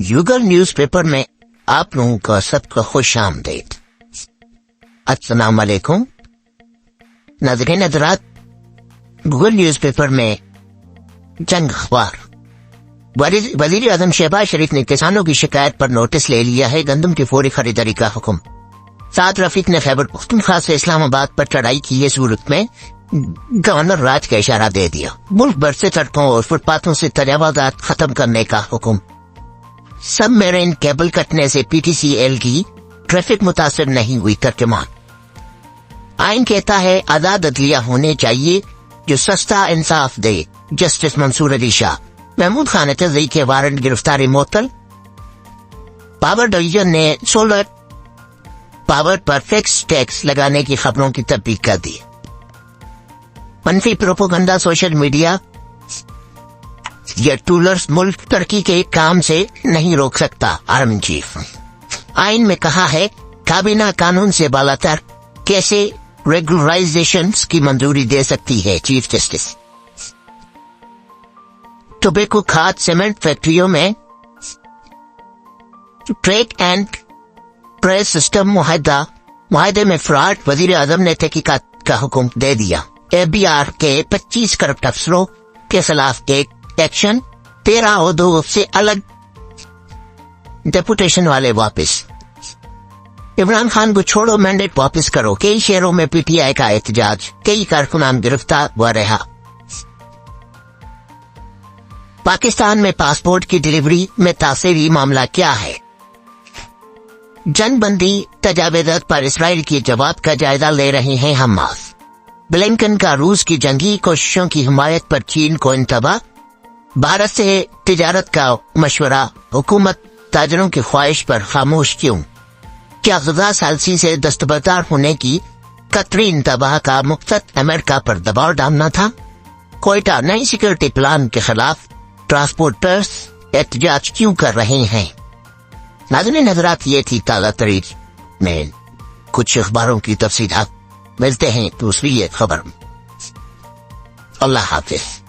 یوگل news paper میں آپ لوگوں کا سب کا خوش آمدید۔ السلام علیکم ناظرین حضرات، گوگل نیوز پیپر میں چند اخبار۔ وزیر اعظم شہباز شریف نے کسانوں کی شکایت پر نوٹس لے لیا ہے، گندم کی فوری خریداری کا حکم۔ سعد رفیق نے خیبر پختونخوا سے اسلام آباد پر چڑھائی کی یہ صورت میں گورنر راج کا اشارہ دے دیا۔ ملک بھر سے سڑکوں اور فٹ پاتھوں سے تجاوزات ختم کرنے کا حکم۔ سب میرین کیبل کٹنے سے پی ٹی سی ایل کی ٹریفک متاثر نہیں ہوئی، ترجمان۔ آئین کہتا ہے آزاد عدلیہ ہونے چاہیے جو سستا انصاف دے، جسٹس منصور علی شاہ۔ محمود خان اعتزائی کے وارنٹ گرفتاری معطل۔ پاور ڈویژن نے سولر پاور پر فکس ٹیکس لگانے کی خبروں کی تصدیق کر دی۔ منفی پروپیگنڈا سوشل میڈیا یہ ٹولرز ملک ترقی کے کام سے نہیں روک سکتا، آرمی چیف۔ آئین میں کہا ہے کابینہ قانون سے بالاتر کیسے ریگولرائزیشنز کی منظوری دے سکتی ہے، چیف جسٹس۔ ٹوبیکو کھاد سیمنٹ فیکٹریوں میں ٹریک اینڈ ٹریس سسٹم معاہدے میں فراڈ، وزیر اعظم نے تحقیقات کا حکم دے دیا۔ اے بی آر کے 25 کرپٹ افسروں کے خلاف ایکشن، 13 عہدوں سے الگ، ڈیپوٹیشن والے واپس۔ عمران خان کو چھوڑو، مینڈیٹ واپس کرو، کئی شہروں میں پی ٹی آئی کا احتجاج، کئی کارکنان گرفتار و رہا۔ پاکستان میں پاسپورٹ کی ڈیلیوری میں تاثری معاملہ کیا ہے؟ جنگ بندی تجاوزات پر اسرائیل کی جواب کا جائزہ لے رہے ہیں حماس۔ بلنکن کا روس کی جنگی کوششوں کی حمایت پر چین کو انتباہ۔ بھارت سے تجارت کا مشورہ، حکومت تاجروں کی خواہش پر خاموش کیوں؟ کیا غزہ ثالثی سے دستبردار ہونے کی قطری انتباہ کا مقصد امریکہ پر دباؤ ڈالنا تھا؟ کوئٹہ نئی سیکورٹی پلان کے خلاف ٹرانسپورٹرز احتجاج کیوں کر رہے ہیں؟ ناظرین حضرات، یہ تھی تازہ ترین میں کچھ اخباروں کی تفصیلات۔ ملتے ہیں دوسری ایک خبر میں۔ اللہ حافظ۔